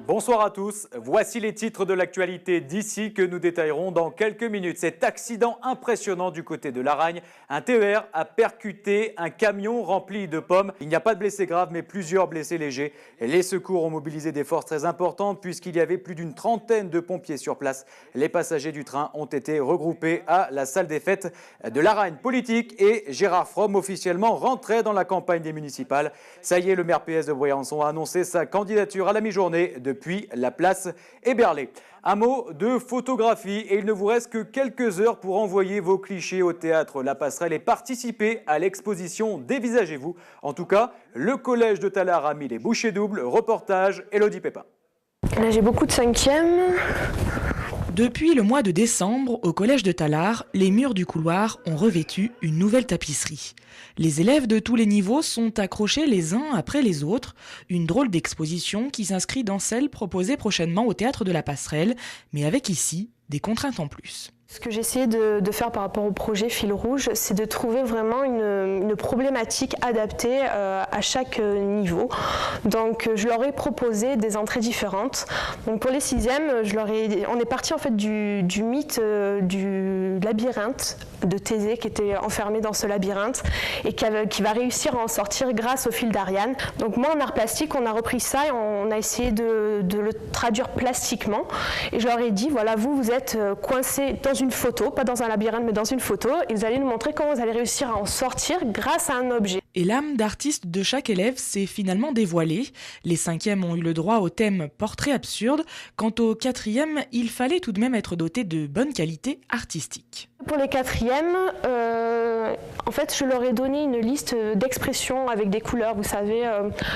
Bonsoir à tous, voici les titres de l'actualité d'ici que nous détaillerons dans quelques minutes. Cet accident impressionnant du côté de Laragne, un TER a percuté un camion rempli de pommes. Il n'y a pas de blessés graves mais plusieurs blessés légers. Les secours ont mobilisé des forces très importantes puisqu'il y avait plus d'une trentaine de pompiers sur place. Les passagers du train ont été regroupés à la salle des fêtes de Laragne. Politique et Gérard Fromm officiellement rentré dans la campagne des municipales. Ça y est, le maire PS de Briançon a annoncé sa candidature à la mi-journée depuis la place Héberlé. Un mot de photographie et il ne vous reste que quelques heures pour envoyer vos clichés au théâtre La Passerelle et participer à l'exposition Dévisagez-vous. En tout cas, le collège de Tallard a mis les bouchées doubles. Reportage Élodie Pépin. Là, j'ai beaucoup de cinquièmes. Depuis le mois de décembre, au collège de Tallard, les murs du couloir ont revêtu une nouvelle tapisserie. Les élèves de tous les niveaux sont accrochés les uns après les autres, une drôle d'exposition qui s'inscrit dans celle proposée prochainement au théâtre de la Passerelle, mais avec ici des contraintes en plus. Ce que j'ai essayé de faire par rapport au projet Fil Rouge, c'est de trouver vraiment une problématique adaptée à chaque niveau. Donc je leur ai proposé des entrées différentes. Donc pour les sixièmes, on est parti en fait du mythe du labyrinthe de Thésée qui était enfermé dans ce labyrinthe et qui va réussir à en sortir grâce au fil d'Ariane. Donc moi en art plastique, on a repris ça et on a essayé de le traduire plastiquement. Et je leur ai dit, voilà, vous êtes coincés dans une photo, pas dans un labyrinthe mais dans une photo, et vous allez nous montrer comment vous allez réussir à en sortir grâce à un objet. Et l'âme d'artiste de chaque élève s'est finalement dévoilée. Les cinquièmes ont eu le droit au thème portrait absurde. Quant aux quatrièmes, il fallait tout de même être doté de bonnes qualités artistiques. Pour les quatrièmes, en fait, je leur ai donné une liste d'expressions avec des couleurs, vous savez,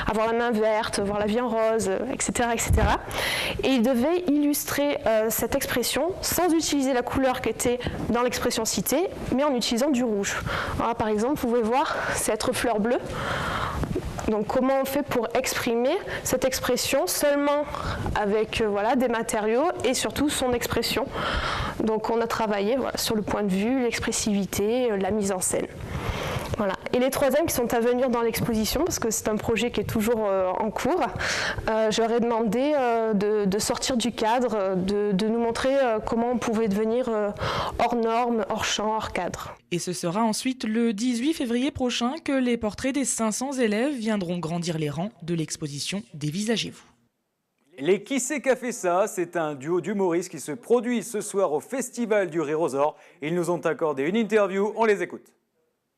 avoir la main verte, voir la vie en rose, etc., etc. Et ils devaient illustrer cette expression sans utiliser la couleur qui était dans l'expression citée, mais en utilisant du rouge. Voilà, par exemple, vous pouvez voir, c'est être fleur bleue. Donc comment on fait pour exprimer cette expression seulement avec des matériaux et surtout son expression. Donc on a travaillé sur le point de vue, l'expressivité, la mise en scène. Voilà. Et les troisièmes qui sont à venir dans l'exposition, parce que c'est un projet qui est toujours en cours, je leur ai demandé de sortir du cadre, de nous montrer comment on pouvait devenir hors normes, hors champ, hors cadre. Et ce sera ensuite le 18 février prochain que les portraits des 500 élèves viendront grandir les rangs de l'exposition Dévisagez-vous. Les Qui c'est qu'a fait ça, c'est un duo d'humoristes qui se produit ce soir au Festival du Rire aux Ors. Ils nous ont accordé une interview, on les écoute.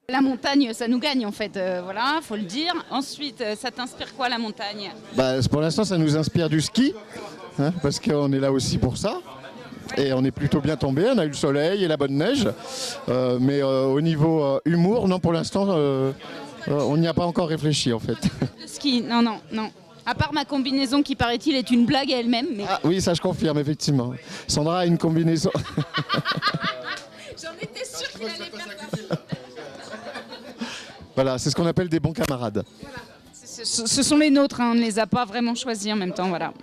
La montagne, ça nous gagne en fait, voilà, faut le dire. Ensuite, ça t'inspire quoi la montagne ? Pour l'instant, ça nous inspire du ski, parce qu'on est là aussi pour ça. Et on est plutôt bien tombé, on a eu le soleil et la bonne neige. Mais au niveau humour, non, pour l'instant, on n'y a pas encore réfléchi en fait. Le ski, non. À part ma combinaison qui, paraît-il, est une blague à elle-même. Mais... Ah oui, ça je confirme, effectivement. Sandra a une combinaison. J'en étais sûre qu'il allait faire ça. Voilà, c'est ce qu'on appelle des bons camarades. Voilà. Ce sont les nôtres, on ne les a pas vraiment choisis en même temps. Voilà.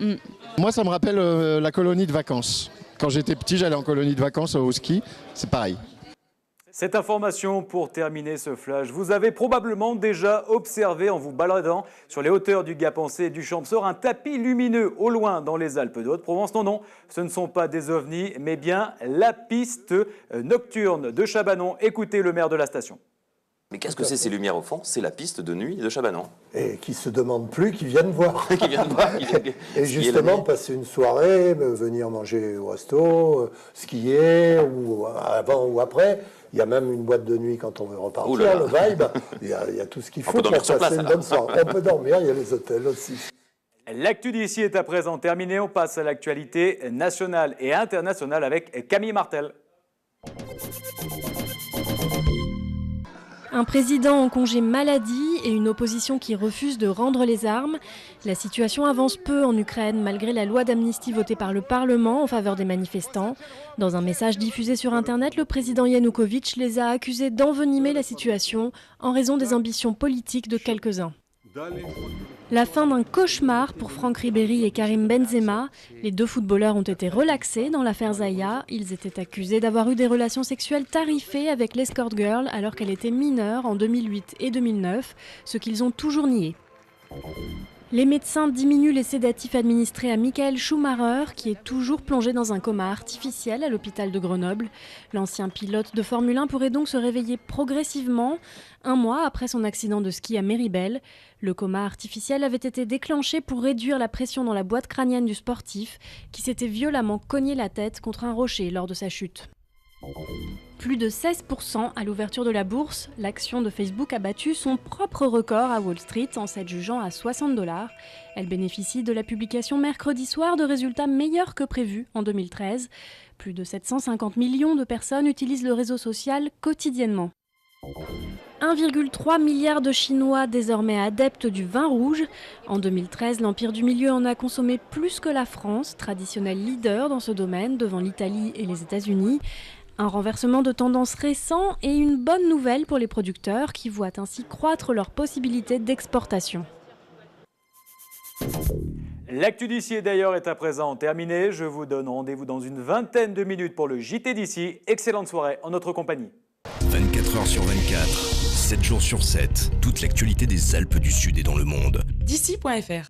Moi, ça me rappelle la colonie de vacances. Quand j'étais petit, j'allais en colonie de vacances au ski. C'est pareil. Cette information pour terminer ce flash, vous avez probablement déjà observé en vous baladant sur les hauteurs du Gap-en-Sée et du Champsaur un tapis lumineux au loin dans les Alpes de Haute-Provence. Non, ce ne sont pas des ovnis, mais bien la piste nocturne de Chabanon. Écoutez le maire de la station. Mais qu'est-ce que c'est ces lumières au fond? C'est la piste de nuit de Chabanon. Et qui se demandent plus, qui viennent voir. Qui viennent voir. Et justement, passer une soirée, venir manger au resto, skier, ou avant ou après. Il y a même une boîte de nuit quand on veut repartir, le vibe. Il y a tout ce qu'il faut pour passer une bonne soirée. On peut dormir, il y a les hôtels aussi. L'actu d'ici est à présent terminée. On passe à l'actualité nationale et internationale avec Camille Martel. Un président en congé maladie et une opposition qui refuse de rendre les armes. La situation avance peu en Ukraine malgré la loi d'amnistie votée par le Parlement en faveur des manifestants. Dans un message diffusé sur Internet, le président Yanukovych les a accusés d'envenimer la situation en raison des ambitions politiques de quelques-uns. La fin d'un cauchemar pour Franck Ribéry et Karim Benzema. Les deux footballeurs ont été relaxés dans l'affaire Zaya. Ils étaient accusés d'avoir eu des relations sexuelles tarifées avec l'escort girl alors qu'elle était mineure en 2008 et 2009, ce qu'ils ont toujours nié. Les médecins diminuent les sédatifs administrés à Michael Schumacher, qui est toujours plongé dans un coma artificiel à l'hôpital de Grenoble. L'ancien pilote de Formule 1 pourrait donc se réveiller progressivement, 1 mois après son accident de ski à Méribel. Le coma artificiel avait été déclenché pour réduire la pression dans la boîte crânienne du sportif, qui s'était violemment cogné la tête contre un rocher lors de sa chute. Plus de 16% à l'ouverture de la bourse, l'action de Facebook a battu son propre record à Wall Street en s'adjugeant à $60. Elle bénéficie de la publication mercredi soir de résultats meilleurs que prévus en 2013. Plus de 750 millions de personnes utilisent le réseau social quotidiennement. 1,3 milliard de Chinois désormais adeptes du vin rouge. En 2013, l'Empire du Milieu en a consommé plus que la France, traditionnel leader dans ce domaine devant l'Italie et les États-Unis. Un renversement de tendance récent et une bonne nouvelle pour les producteurs qui voient ainsi croître leurs possibilités d'exportation. L'actu d'ici d'ailleurs est à présent terminée. Je vous donne rendez-vous dans une vingtaine de minutes pour le JT d'ici. Excellente soirée en notre compagnie. 24 heures sur 24, 7 jours sur 7, toute l'actualité des Alpes du Sud et dans le monde. D'ici.fr